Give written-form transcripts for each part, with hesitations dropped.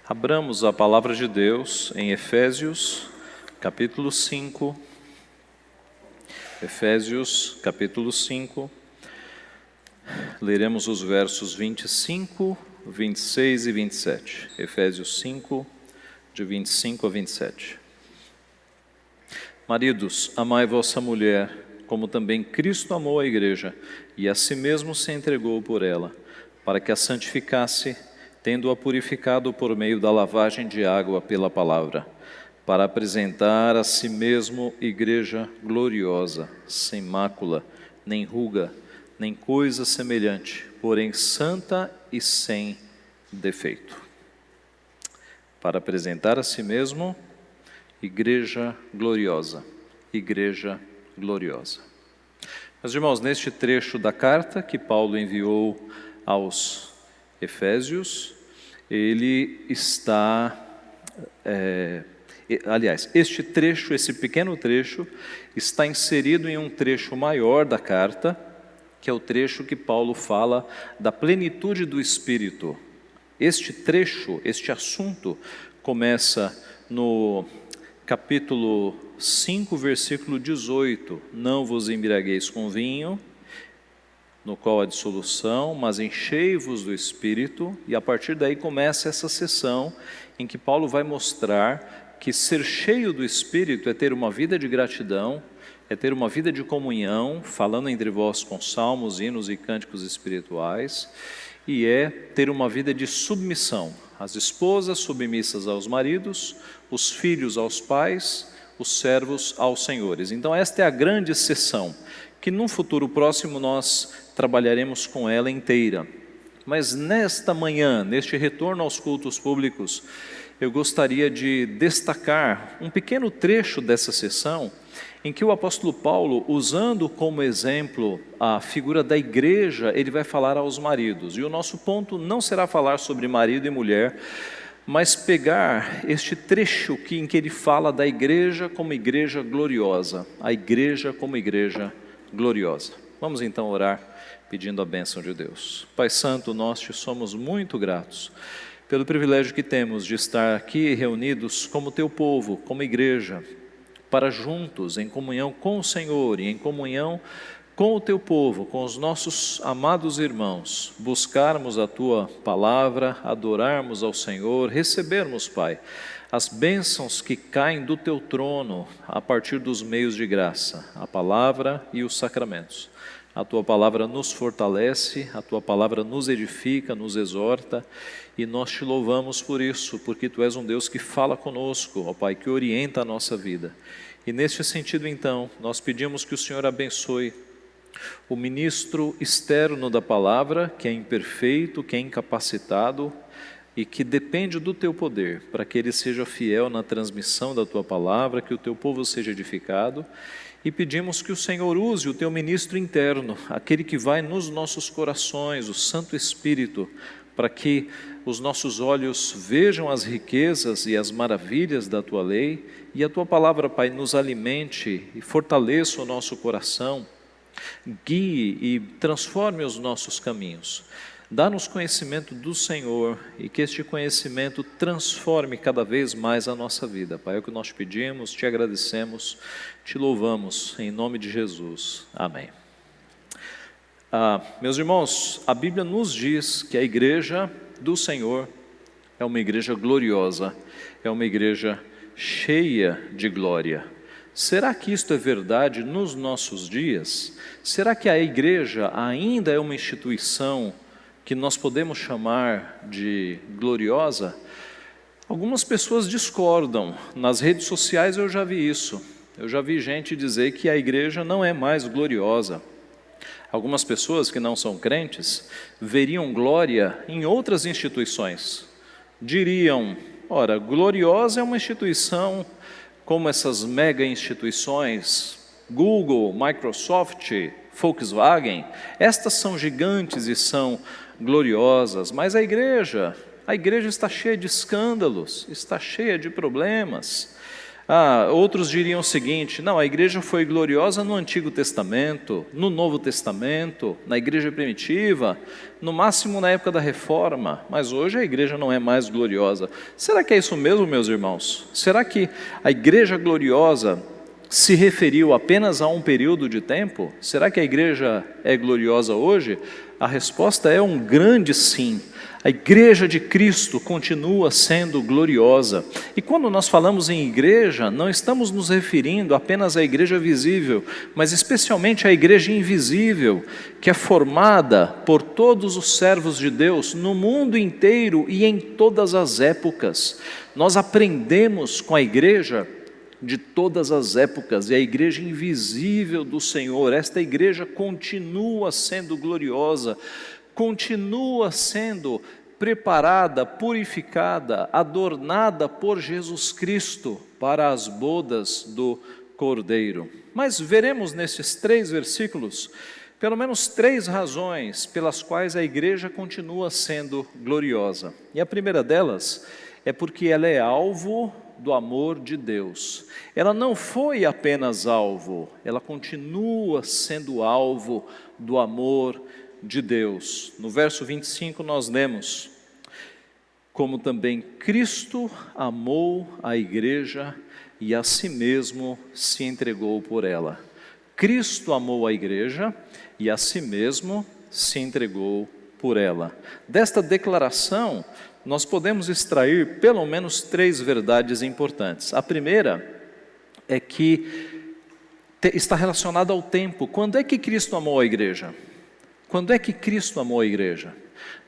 Abramos a palavra de Deus em Efésios, capítulo 5. Efésios, capítulo 5. Leremos os versos 25, 26 e 27. Efésios 5, de 25 a 27. Maridos, amai vossa mulher, como também Cristo amou a igreja, e a si mesmo se entregou por ela, para que a santificasse, tendo-a purificado por meio da lavagem de água pela palavra, para apresentar a si mesmo igreja gloriosa, sem mácula, nem ruga, nem coisa semelhante, porém santa e sem defeito. Para apresentar a si mesmo igreja gloriosa, igreja gloriosa. Meus irmãos, neste trecho da carta que Paulo enviou aos Efésios, ele está, este trecho, esse pequeno trecho, está inserido em um trecho maior da carta, que é o trecho que Paulo fala da plenitude do Espírito. Este trecho, este assunto, começa no capítulo 5, versículo 18. Não vos embriagueis com vinho, no qual há dissolução, mas enchei-vos do Espírito, e a partir daí começa essa sessão em que Paulo vai mostrar que ser cheio do Espírito é ter uma vida de gratidão, é ter uma vida de comunhão, falando entre vós com salmos, hinos e cânticos espirituais, e é ter uma vida de submissão, as esposas submissas aos maridos, os filhos aos pais, os servos aos senhores. Então esta é a grande sessão, que num futuro próximo nós trabalharemos com ela inteira. Mas nesta manhã, neste retorno aos cultos públicos, eu gostaria de destacar um pequeno trecho dessa sessão, em que o apóstolo Paulo, usando como exemplo a figura da igreja, ele vai falar aos maridos. E o nosso ponto não será falar sobre marido e mulher, mas pegar este trecho em que ele fala da igreja como igreja gloriosa, a igreja como igreja gloriosa. Vamos então orar pedindo a bênção de Deus. Pai Santo, nós te somos muito gratos pelo privilégio que temos de estar aqui reunidos como teu povo, como igreja, para juntos, em comunhão com o Senhor e em comunhão com o teu povo, com os nossos amados irmãos, buscarmos a tua palavra, adorarmos ao Senhor, recebermos, Pai, as bênçãos que caem do teu trono a partir dos meios de graça, a palavra e os sacramentos. A tua palavra nos fortalece, a tua palavra nos edifica, nos exorta, e nós te louvamos por isso, porque tu és um Deus que fala conosco, ó Pai, que orienta a nossa vida. E neste sentido, então, nós pedimos que o Senhor abençoe o ministro externo da palavra, que é imperfeito, que é incapacitado e que depende do teu poder, para que ele seja fiel na transmissão da tua palavra, que o teu povo seja edificado. E pedimos que o Senhor use o teu ministro interno, aquele que vai nos nossos corações, o Santo Espírito, para que os nossos olhos vejam as riquezas e as maravilhas da tua lei, e a tua palavra, Pai, nos alimente e fortaleça o nosso coração, guie e transforme os nossos caminhos. Dá-nos conhecimento do Senhor e que este conhecimento transforme cada vez mais a nossa vida. Pai, é o que nós pedimos, te agradecemos, te louvamos, em nome de Jesus. Amém. Meus irmãos, a Bíblia nos diz que a igreja do Senhor é uma igreja gloriosa, é uma igreja cheia de glória. Será que isto é verdade nos nossos dias? Será que a igreja ainda é uma instituição que nós podemos chamar de gloriosa? Algumas pessoas discordam. Nas redes sociais eu já vi isso. Eu já vi gente dizer que a igreja não é mais gloriosa. Algumas pessoas que não são crentes veriam glória em outras instituições. Diriam, ora, gloriosa é uma instituição como essas mega instituições, Google, Microsoft, Volkswagen, estas são gigantes e são gloriosas, mas a igreja está cheia de escândalos, está cheia de problemas. Outros diriam o seguinte: não, a igreja foi gloriosa no Antigo Testamento, no Novo Testamento, na igreja primitiva, no máximo na época da Reforma, mas hoje a igreja não é mais gloriosa. Será que é isso mesmo, meus irmãos? Será que a igreja gloriosa se referiu apenas a um período de tempo? Será que a igreja é gloriosa hoje? A resposta é um grande sim. A igreja de Cristo continua sendo gloriosa. E quando nós falamos em igreja, não estamos nos referindo apenas à igreja visível, mas especialmente à igreja invisível, que é formada por todos os servos de Deus no mundo inteiro e em todas as épocas. Nós aprendemos com a igreja de todas as épocas, e a igreja invisível do Senhor. Esta igreja continua sendo gloriosa, continua sendo preparada, purificada, adornada por Jesus Cristo para as bodas do Cordeiro. Mas veremos nesses 3 versículos pelo menos 3 razões pelas quais a igreja continua sendo gloriosa. E a primeira delas é porque ela é alvo do amor de Deus. Ela não foi apenas alvo, ela continua sendo alvo do amor de Deus. No verso 25 nós lemos: como também Cristo amou a igreja e a si mesmo se entregou por ela. Cristo amou a igreja e a si mesmo se entregou por ela. Desta declaração, nós podemos extrair pelo menos 3 verdades importantes. A primeira é que está relacionada ao tempo. Quando é que Cristo amou a igreja? Quando é que Cristo amou a igreja?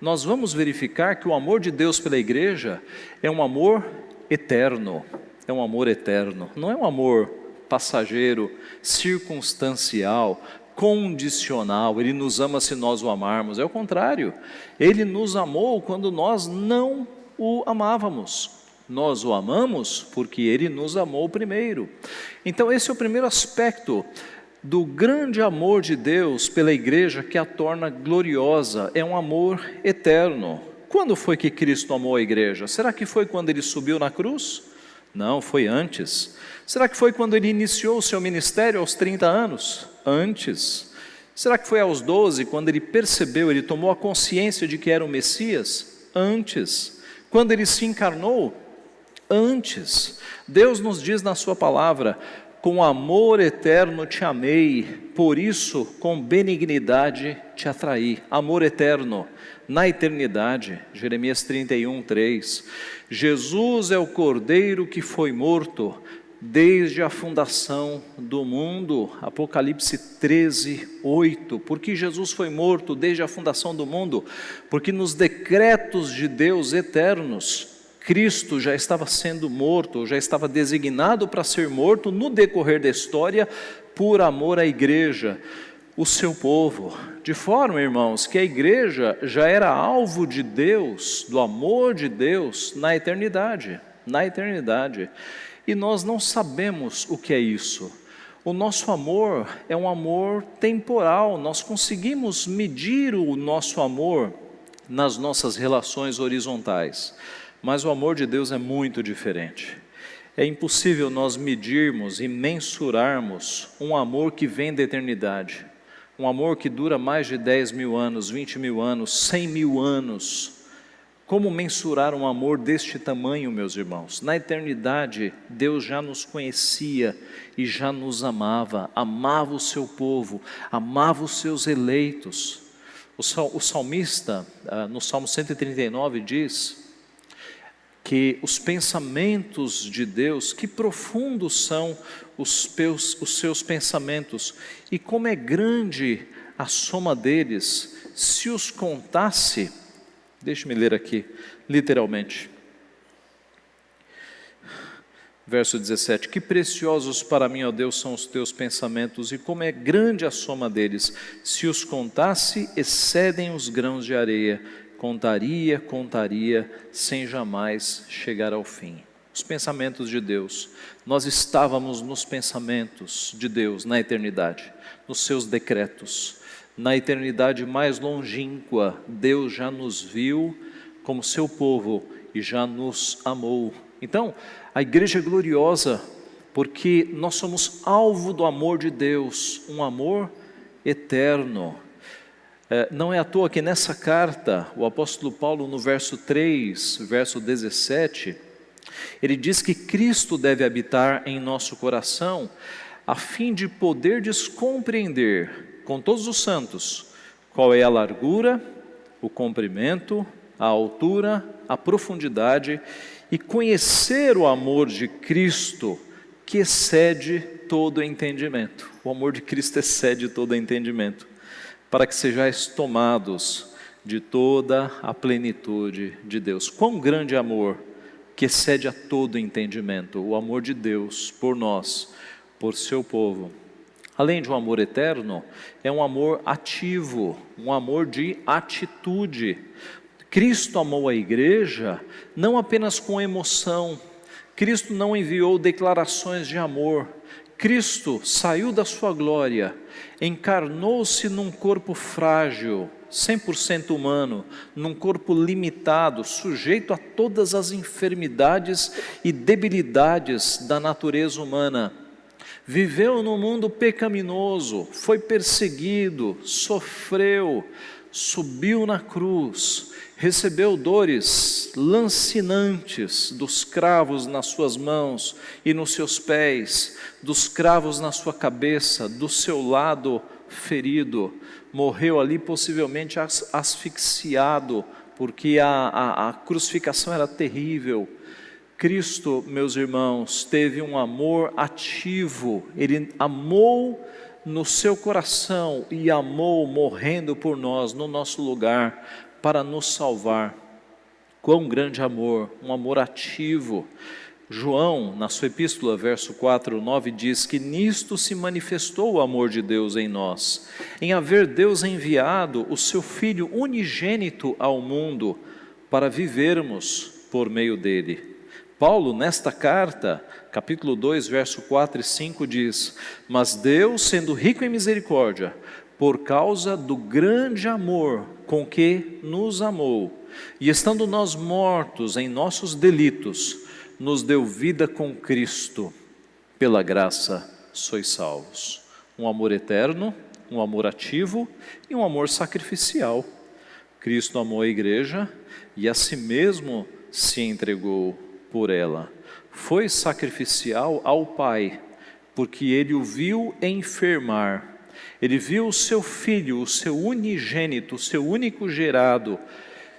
Nós vamos verificar que o amor de Deus pela igreja é um amor eterno. É um amor eterno. Não é um amor passageiro, circunstancial, condicional. Ele nos ama se nós o amarmos. É o contrário. Ele nos amou quando nós não o amávamos. Nós o amamos porque Ele nos amou primeiro. Então esse é o primeiro aspecto do grande amor de Deus pela igreja que a torna gloriosa. É um amor eterno. Quando foi que Cristo amou a igreja? Será que foi quando Ele subiu na cruz? Não, foi antes. Será que foi quando Ele iniciou o seu ministério aos 30 anos? Antes. Será que foi aos 12, quando Ele percebeu, Ele tomou a consciência de que era o Messias? Antes. Quando Ele se encarnou? Antes. Deus nos diz na sua palavra: com amor eterno te amei, por isso com benignidade te atraí. Amor eterno, na eternidade. Jeremias 31, 3. Jesus é o Cordeiro que foi morto desde a fundação do mundo. Apocalipse 13, 8. Por que Jesus foi morto desde a fundação do mundo? Porque nos decretos de Deus eternos, Cristo já estava sendo morto, já estava designado para ser morto no decorrer da história, por amor à igreja, o seu povo. De forma, irmãos, que a igreja já era alvo de Deus, do amor de Deus, na eternidade. Na eternidade. E nós não sabemos o que é isso. O nosso amor é um amor temporal. Nós conseguimos medir o nosso amor nas nossas relações horizontais. Mas o amor de Deus é muito diferente. É impossível nós medirmos e mensurarmos um amor que vem da eternidade. Um amor que dura mais de 10 mil anos, 20 mil anos, 100 mil anos. Como mensurar um amor deste tamanho, meus irmãos? Na eternidade, Deus já nos conhecia e já nos amava. Amava o seu povo, amava os seus eleitos. O salmista, no Salmo 139, diz que os pensamentos de Deus, que profundos são os seus pensamentos, e como é grande a soma deles. Se os contasse, deixe-me ler aqui, literalmente. Verso 17, que preciosos para mim, ó Deus, são os teus pensamentos, e como é grande a soma deles. Se os contasse, excedem os grãos de areia. Contaria, sem jamais chegar ao fim. Os pensamentos de Deus. Nós estávamos nos pensamentos de Deus na eternidade, nos seus decretos. Na eternidade mais longínqua, Deus já nos viu como seu povo e já nos amou. Então, a igreja gloriosa porque nós somos alvo do amor de Deus, um amor eterno. Não é à toa que nessa carta, o apóstolo Paulo, no verso 3, verso 17, ele diz que Cristo deve habitar em nosso coração, a fim de poderdes compreender com todos os santos qual é a largura, o comprimento, a altura, a profundidade, e conhecer o amor de Cristo, que excede todo entendimento. O amor de Cristo excede todo entendimento, para que sejais tomados de toda a plenitude de Deus. Quão grande amor, que excede a todo entendimento, o amor de Deus por nós, por seu povo. Além de um amor eterno, é um amor ativo, um amor de atitude. Cristo amou a igreja não apenas com emoção. Cristo não enviou declarações de amor. Cristo saiu da sua glória, encarnou-se num corpo frágil, 100% humano, num corpo limitado, sujeito a todas as enfermidades e debilidades da natureza humana. Viveu no mundo pecaminoso, foi perseguido, sofreu, subiu na cruz, recebeu dores lancinantes dos cravos nas suas mãos e nos seus pés, dos cravos na sua cabeça, do seu lado ferido. Morreu ali possivelmente asfixiado, porque a crucificação era terrível. Cristo, meus irmãos, teve um amor ativo, Ele amou no seu coração e amou morrendo por nós, no nosso lugar, para nos salvar. Quão grande amor, um amor ativo. João, na sua epístola, verso 4, 9, diz que nisto se manifestou o amor de Deus em nós, em haver Deus enviado o seu Filho unigênito ao mundo, para vivermos por meio dele. Paulo, nesta carta, capítulo 2, verso 4 e 5, diz: mas Deus, sendo rico em misericórdia, por causa do grande amor com que nos amou, e estando nós mortos em nossos delitos, nos deu vida com Cristo, pela graça sois salvos. Um amor eterno, um amor ativo e um amor sacrificial. Cristo amou a igreja e a si mesmo se entregou por ela. Foi sacrificial ao Pai, porque Ele o viu enfermar. Ele viu o seu Filho, o seu unigênito, o seu único gerado,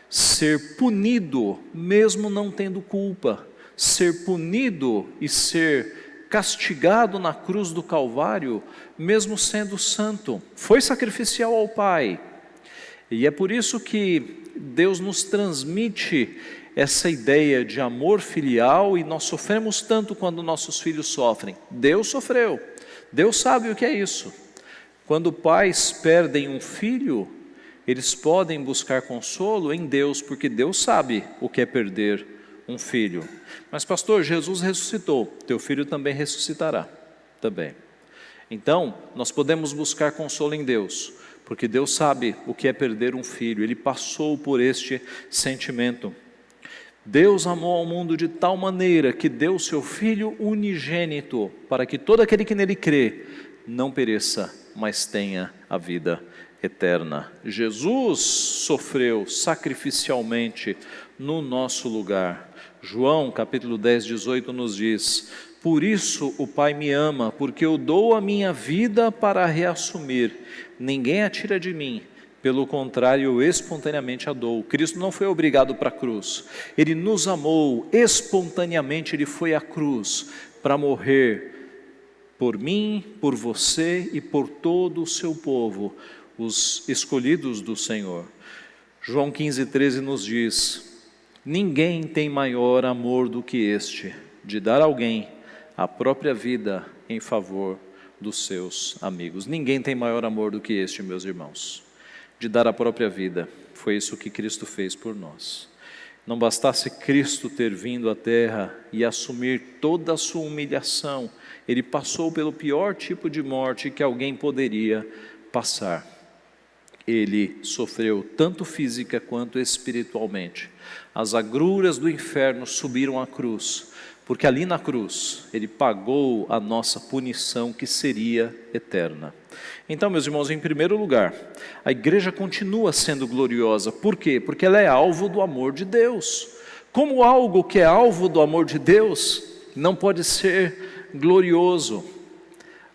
ser punido, mesmo não tendo culpa, ser punido e ser castigado na cruz do Calvário, mesmo sendo santo. Foi sacrificial ao Pai. E é por isso que Deus nos transmite essa ideia de amor filial, e nós sofremos tanto quando nossos filhos sofrem. Deus sofreu, Deus sabe o que é isso. Quando pais perdem um filho, eles podem buscar consolo em Deus, porque Deus sabe o que é perder um filho. Mas pastor, Jesus ressuscitou, teu filho também ressuscitará, também. Então, nós podemos buscar consolo em Deus, porque Deus sabe o que é perder um filho, Ele passou por este sentimento. Deus amou ao mundo de tal maneira que deu o seu Filho unigênito, para que todo aquele que nele crê não pereça, mas tenha a vida eterna. Jesus sofreu sacrificialmente no nosso lugar. João capítulo 10, 18 nos diz: por isso o Pai me ama, porque eu dou a minha vida para a reassumir. Ninguém a tira de mim, pelo contrário, eu espontaneamente a dou. Cristo não foi obrigado para a cruz, Ele nos amou espontaneamente, Ele foi à cruz para morrer por mim, por você e por todo o seu povo, os escolhidos do Senhor. João 15, 13 nos diz: ninguém tem maior amor do que este, de dar a alguém a própria vida em favor dos seus amigos. Ninguém tem maior amor do que este, meus irmãos, de dar a própria vida. Foi isso que Cristo fez por nós. Não bastasse Cristo ter vindo à terra e assumir toda a sua humilhação, Ele passou pelo pior tipo de morte que alguém poderia passar. Ele sofreu tanto física quanto espiritualmente. As agruras do inferno subiram à cruz, porque ali na cruz Ele pagou a nossa punição que seria eterna. Então, meus irmãos, em primeiro lugar, a igreja continua sendo gloriosa. Por quê? Porque ela é alvo do amor de Deus. Como algo que é alvo do amor de Deus não pode ser glorioso?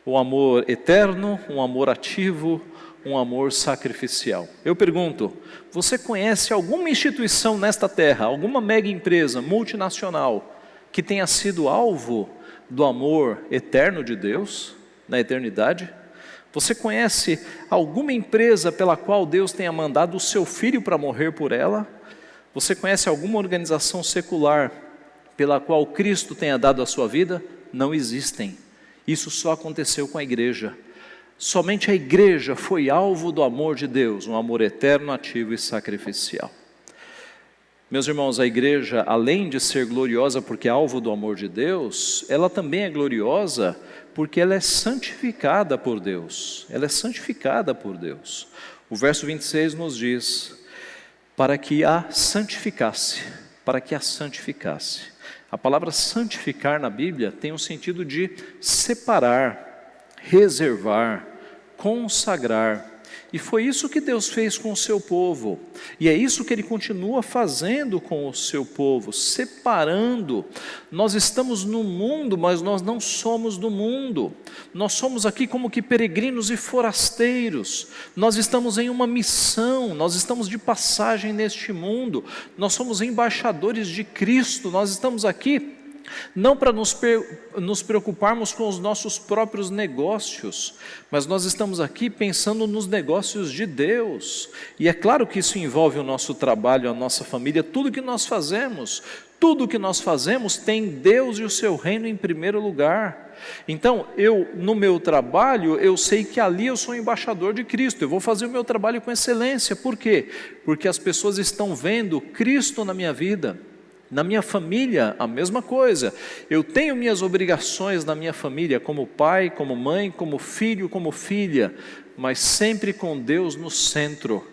O amor eterno, um amor ativo, um amor sacrificial. Eu pergunto, você conhece alguma instituição nesta terra, alguma mega empresa multinacional que tenha sido alvo do amor eterno de Deus na eternidade? Você conhece alguma empresa pela qual Deus tenha mandado o seu filho para morrer por ela? Você conhece alguma organização secular pela qual Cristo tenha dado a sua vida? Não existem. Isso só aconteceu com a igreja. Somente a igreja foi alvo do amor de Deus, um amor eterno, ativo e sacrificial. Meus irmãos, a igreja, além de ser gloriosa porque é alvo do amor de Deus, ela também é gloriosa porque ela é santificada por Deus. Ela é santificada por Deus. O verso 26 nos diz, para que a santificasse, para que a santificasse. A palavra santificar na Bíblia tem um sentido de separar, reservar, consagrar. E foi isso que Deus fez com o seu povo. E é isso que Ele continua fazendo com o seu povo, separando. Nós estamos no mundo, mas nós não somos do mundo. Nós somos aqui como que peregrinos e forasteiros. Nós estamos em uma missão, nós estamos de passagem neste mundo. Nós somos embaixadores de Cristo, nós estamos aqui não para nos preocuparmos com os nossos próprios negócios, mas nós estamos aqui pensando nos negócios de Deus. E é claro que isso envolve o nosso trabalho, a nossa família, tudo que nós fazemos. Tudo que nós fazemos tem Deus e o seu reino em primeiro lugar. Então, no meu trabalho, eu sei que ali eu sou embaixador de Cristo. Eu vou fazer o meu trabalho com excelência. Por quê? Porque as pessoas estão vendo Cristo na minha vida. Na minha família, a mesma coisa. Eu tenho minhas obrigações na minha família, como pai, como mãe, como filho, como filha, mas sempre com Deus no centro.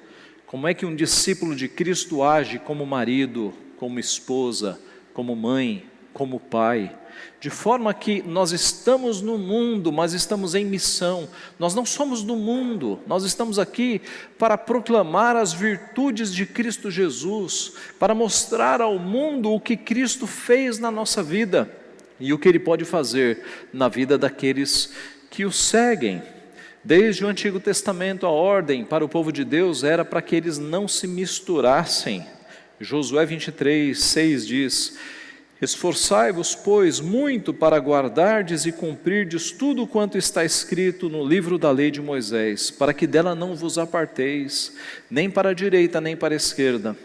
Como é que um discípulo de Cristo age como marido, como esposa, como mãe, como pai? De forma que nós estamos no mundo, mas estamos em missão. Nós não somos do mundo, nós estamos aqui para proclamar as virtudes de Cristo Jesus, para mostrar ao mundo o que Cristo fez na nossa vida e o que Ele pode fazer na vida daqueles que o seguem. Desde o Antigo Testamento, a ordem para o povo de Deus era para que eles não se misturassem. Josué 23:6 diz: esforçai-vos, pois, muito para guardardes e cumprirdes tudo quanto está escrito no livro da lei de Moisés, para que dela não vos aparteis, nem para a direita, nem para a esquerda,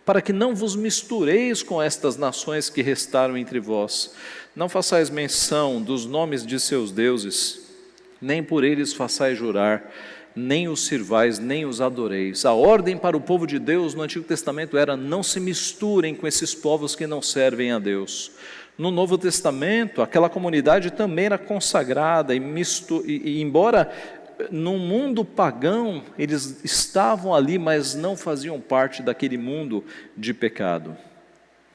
para que não vos mistureis com estas nações que restaram entre vós. Não façais menção dos nomes de seus deuses, nem por eles façais jurar, nem os sirvais, nem os adoreis. A ordem para o povo de Deus no Antigo Testamento era: não se misturem com esses povos que não servem a Deus. No Novo Testamento, aquela comunidade também era consagrada, e embora no mundo pagão, eles estavam ali, mas não faziam parte daquele mundo de pecado.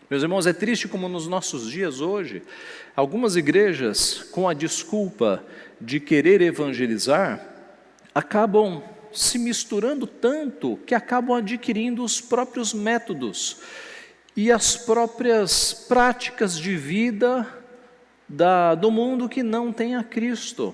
Meus irmãos, é triste como nos nossos dias hoje, algumas igrejas, com a desculpa de querer evangelizar, acabam se misturando tanto que acabam adquirindo os próprios métodos e as próprias práticas de vida do mundo que não tem a Cristo.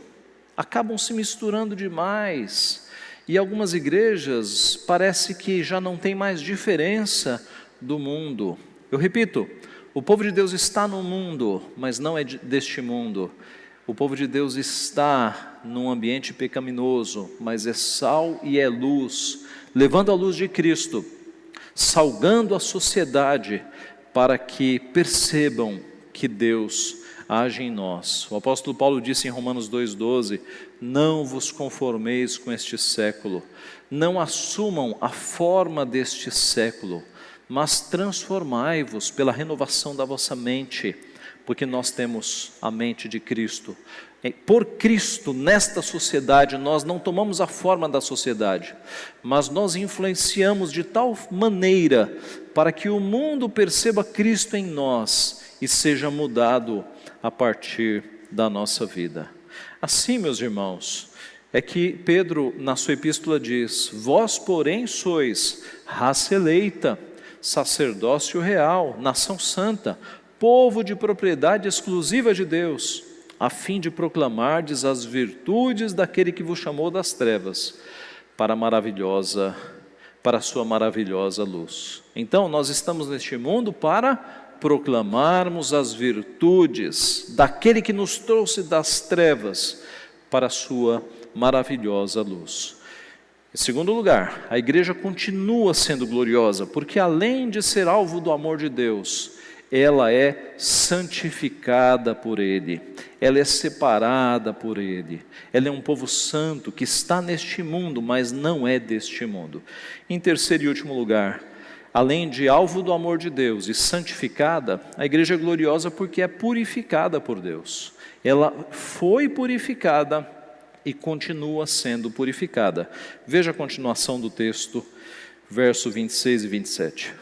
Acabam se misturando demais e algumas igrejas parece que já não tem mais diferença do mundo. Eu repito, o povo de Deus está no mundo, mas não é deste mundo. O povo de Deus está num ambiente pecaminoso, mas é sal e é luz, levando a luz de Cristo, salgando a sociedade para que percebam que Deus age em nós. O apóstolo Paulo disse em Romanos 2,12: não vos conformeis com este século, não assumam a forma deste século, mas transformai-vos pela renovação da vossa mente, porque nós temos a mente de Cristo. Por Cristo, nesta sociedade, nós não tomamos a forma da sociedade, mas nós influenciamos de tal maneira para que o mundo perceba Cristo em nós e seja mudado a partir da nossa vida. Assim, meus irmãos, é que Pedro, na sua epístola, diz: vós, porém, sois raça eleita, sacerdócio real, nação santa, povo de propriedade exclusiva de Deus, a fim de proclamardes as virtudes daquele que vos chamou das trevas para a sua maravilhosa luz. Então, nós estamos neste mundo para proclamarmos as virtudes daquele que nos trouxe das trevas para a sua maravilhosa luz. Em segundo lugar, a igreja continua sendo gloriosa, porque além de ser alvo do amor de Deus, ela é santificada por Ele, ela é separada por Ele, ela é um povo santo que está neste mundo, mas não é deste mundo. Em terceiro e último lugar, além de alvo do amor de Deus e santificada, a igreja é gloriosa porque é purificada por Deus. Ela foi purificada e continua sendo purificada. Veja a continuação do texto, verso 26 e 27.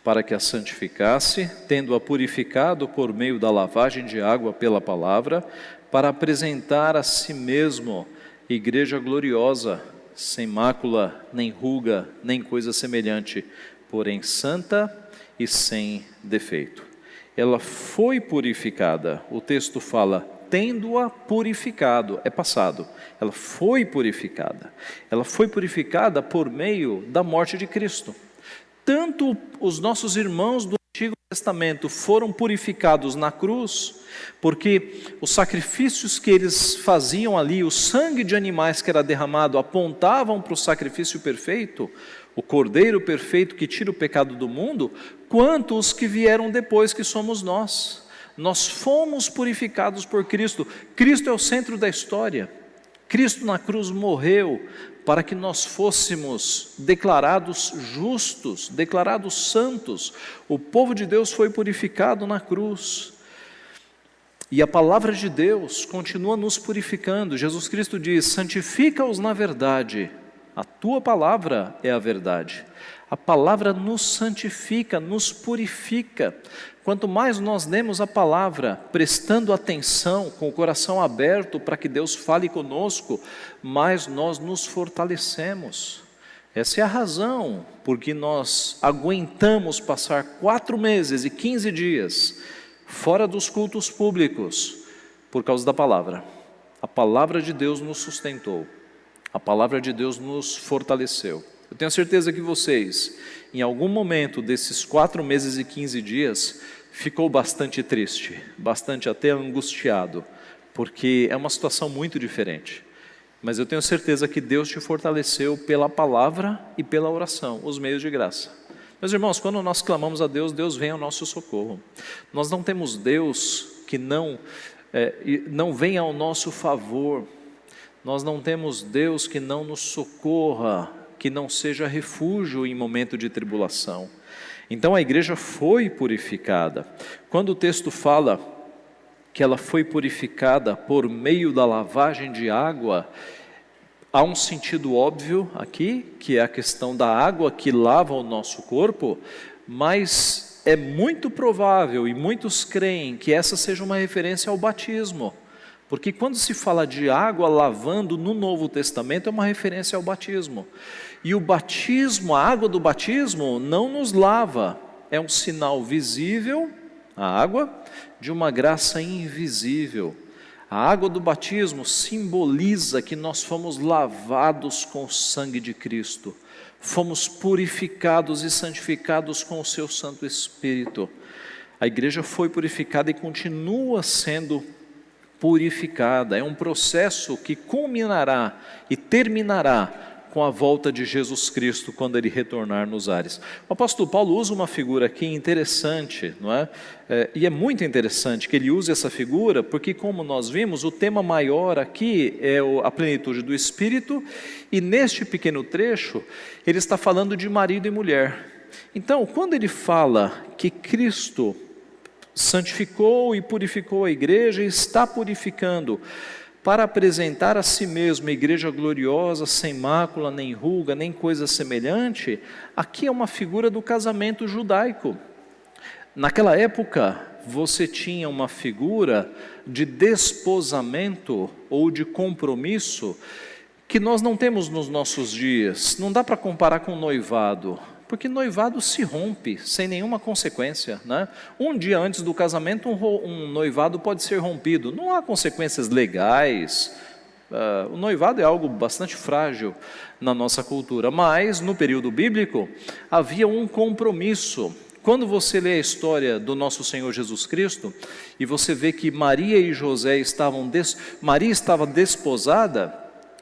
Para que a santificasse, tendo-a purificado por meio da lavagem de água pela palavra, para apresentar a si mesmo igreja gloriosa, sem mácula, nem ruga, nem coisa semelhante, porém santa e sem defeito. Ela foi purificada, o texto fala, tendo-a purificado, é passado, ela foi purificada por meio da morte de Cristo. Tanto os nossos irmãos do Antigo Testamento foram purificados na cruz, porque os sacrifícios que eles faziam ali, o sangue de animais que era derramado, apontavam para o sacrifício perfeito, o Cordeiro perfeito que tira o pecado do mundo, quanto os que vieram depois, que somos nós. Nós fomos purificados por Cristo. Cristo é o centro da história. Cristo na cruz morreu para que nós fôssemos declarados justos, declarados santos. O povo de Deus foi purificado na cruz. E a palavra de Deus continua nos purificando. Jesus Cristo diz: santifica-os na verdade, a tua palavra é a verdade. A palavra nos santifica, nos purifica. Quanto mais nós lemos a palavra, prestando atenção, com o coração aberto para que Deus fale conosco, mais nós nos fortalecemos. Essa é a razão por que nós aguentamos passar 4 meses e 15 dias fora dos cultos públicos, por causa da palavra. A palavra de Deus nos sustentou, a palavra de Deus nos fortaleceu. Eu tenho certeza que vocês, em algum momento desses 4 meses e 15 dias, ficou bastante triste, bastante até angustiado, porque é uma situação muito diferente. Mas eu tenho certeza que Deus te fortaleceu pela palavra e pela oração, os meios de graça. Meus irmãos, quando nós clamamos a Deus, Deus vem ao nosso socorro. Nós não temos Deus que não vem ao nosso favor. Nós não temos Deus que não nos socorra, que não seja refúgio em momento de tribulação. Então a igreja foi purificada. Quando o texto fala que ela foi purificada por meio da lavagem de água, há um sentido óbvio aqui, que é a questão da água que lava o nosso corpo, mas é muito provável, e muitos creem, que essa seja uma referência ao batismo. Porque quando se fala de água lavando no Novo Testamento, é uma referência ao batismo. E o batismo, a água do batismo, não nos lava. É um sinal visível, a água, de uma graça invisível. A água do batismo simboliza que nós fomos lavados com o sangue de Cristo. Fomos purificados e santificados com o seu Santo Espírito. A igreja foi purificada e continua sendo purificada. É um processo que culminará e terminará com a volta de Jesus Cristo, quando Ele retornar nos ares. O apóstolo Paulo usa uma figura aqui interessante, não é? E é muito interessante que ele use essa figura, porque como nós vimos, o tema maior aqui é a plenitude do Espírito, e neste pequeno trecho, ele está falando de marido e mulher. Então, quando ele fala que Cristo santificou e purificou a igreja e está purificando, para apresentar a si mesmo a igreja gloriosa, sem mácula, nem ruga, nem coisa semelhante. Aqui é uma figura do casamento judaico. Naquela época, você tinha uma figura de desposamento ou de compromisso que nós não temos nos nossos dias. Não dá para comparar com noivado, porque noivado se rompe sem nenhuma consequência, né? Um dia antes do casamento, um noivado pode ser rompido. Não há consequências legais. O noivado é algo bastante frágil na nossa cultura, mas no período bíblico havia um compromisso. Quando você lê a história do nosso Senhor Jesus Cristo, e você vê que Maria e José Maria estava desposada,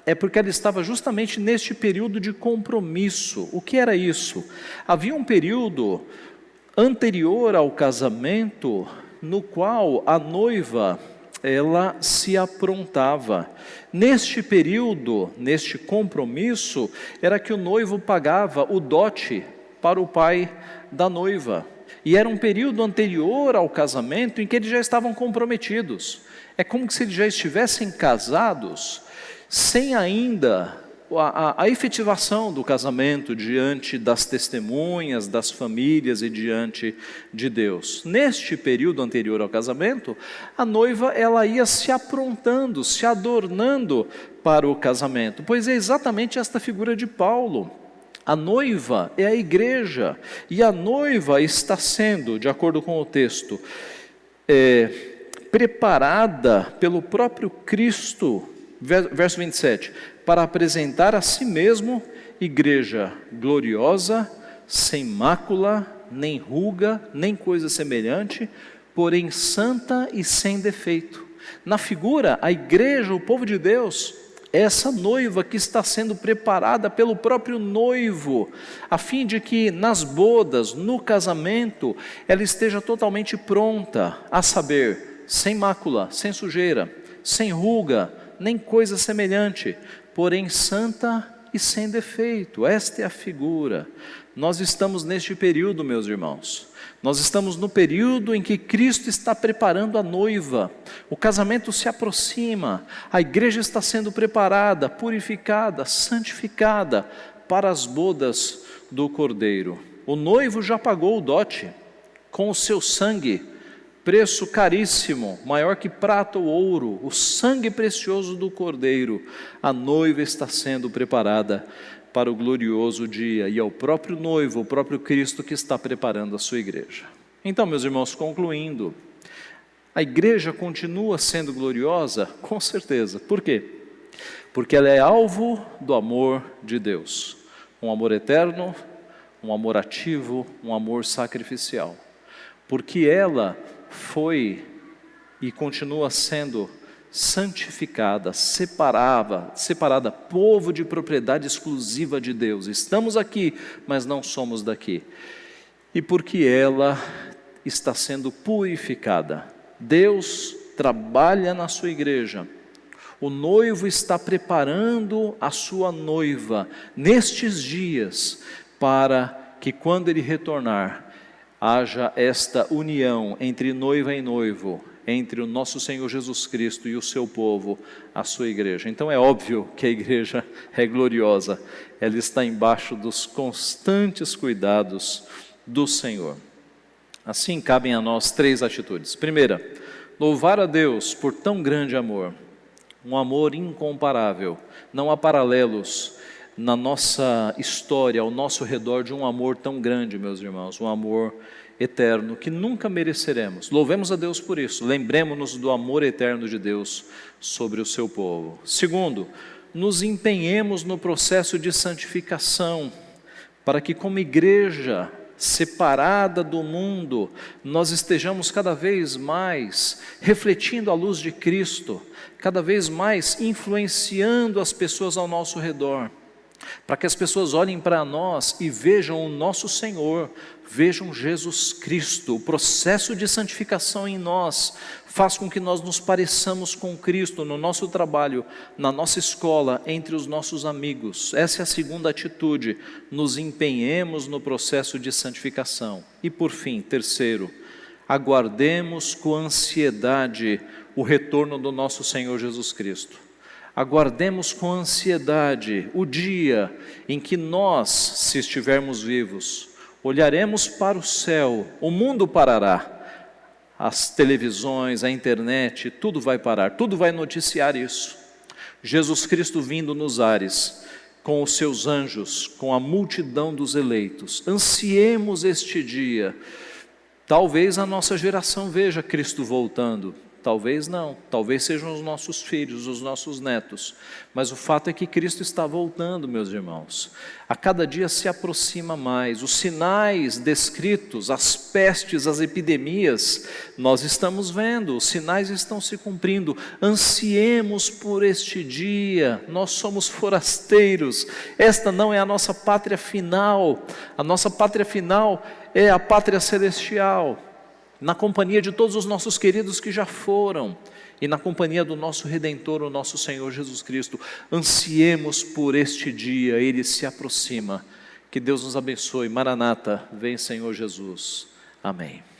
é porque ela estava justamente neste período de compromisso. O que era isso? Havia um período anterior ao casamento, no qual a noiva, ela se aprontava. Neste período, neste compromisso, era que o noivo pagava o dote para o pai da noiva. E era um período anterior ao casamento em que eles já estavam comprometidos. É como se eles já estivessem casados, sem ainda a efetivação do casamento diante das testemunhas, das famílias e diante de Deus. Neste período anterior ao casamento, a noiva ela ia se aprontando, se adornando para o casamento, pois é exatamente esta figura de Paulo. A noiva é a igreja, e a noiva está sendo, de acordo com o texto, preparada pelo próprio Cristo, verso 27, para apresentar a si mesmo igreja gloriosa, sem mácula, nem ruga, nem coisa semelhante, porém santa e sem defeito. Na figura, a igreja, o povo de Deus, é essa noiva que está sendo preparada pelo próprio noivo, a fim de que nas bodas, no casamento, ela esteja totalmente pronta, a saber, sem mácula, sem sujeira, sem ruga, nem coisa semelhante, porém santa e sem defeito. Esta é a figura. Nós estamos neste período, meus irmãos. Nós estamos no período em que Cristo está preparando a noiva. O casamento se aproxima, a igreja está sendo preparada, purificada, santificada para as bodas do Cordeiro. O noivo já pagou o dote com o seu sangue, preço caríssimo, maior que prata ou ouro, o sangue precioso do Cordeiro. A noiva está sendo preparada para o glorioso dia, e é o próprio noivo, o próprio Cristo que está preparando a sua igreja. Então, meus irmãos, concluindo, a igreja continua sendo gloriosa? Com certeza. Por quê? Porque ela é alvo do amor de Deus, um amor eterno, um amor ativo, um amor sacrificial. Porque ela foi e continua sendo santificada, separada, povo de propriedade exclusiva de Deus. Estamos aqui, mas não somos daqui. E porque ela está sendo purificada. Deus trabalha na sua igreja. O noivo está preparando a sua noiva nestes dias, para que quando ele retornar, haja esta união entre noiva e noivo, entre o nosso Senhor Jesus Cristo e o seu povo, a sua igreja. Então é óbvio que a igreja é gloriosa, ela está embaixo dos constantes cuidados do Senhor. Assim cabem a nós 3 atitudes. Primeira, louvar a Deus por tão grande amor, um amor incomparável. Não há paralelos na nossa história, ao nosso redor, de um amor tão grande, meus irmãos, um amor eterno que nunca mereceremos. Louvemos a Deus por isso, lembremos-nos do amor eterno de Deus sobre o seu povo. Segundo, nos empenhemos no processo de santificação, para que como igreja separada do mundo, nós estejamos cada vez mais refletindo a luz de Cristo, cada vez mais influenciando as pessoas ao nosso redor, para que as pessoas olhem para nós e vejam o nosso Senhor, vejam Jesus Cristo. O processo de santificação em nós faz com que nós nos pareçamos com Cristo no nosso trabalho, na nossa escola, entre os nossos amigos. Essa é a segunda atitude, nos empenhemos no processo de santificação. E por fim, terceiro, Aguardemos com ansiedade o retorno do nosso Senhor Jesus Cristo. Aguardemos com ansiedade o dia em que nós, se estivermos vivos, olharemos para o céu, o mundo parará, as televisões, a internet, tudo vai parar, tudo vai noticiar isso. Jesus Cristo vindo nos ares, com os seus anjos, com a multidão dos eleitos. Ansiemos este dia. Talvez a nossa geração veja Cristo voltando, talvez não, talvez sejam os nossos filhos, os nossos netos, mas o fato é que Cristo está voltando, meus irmãos. A cada dia se aproxima mais, os sinais descritos, as pestes, as epidemias, nós estamos vendo, os sinais estão se cumprindo. Ansiemos por este dia, nós somos forasteiros, esta não é a nossa pátria final, a nossa pátria final é a pátria celestial, na companhia de todos os nossos queridos que já foram, e na companhia do nosso Redentor, o nosso Senhor Jesus Cristo. Ansiemos por este dia, Ele se aproxima. Que Deus nos abençoe. Maranata, vem Senhor Jesus. Amém.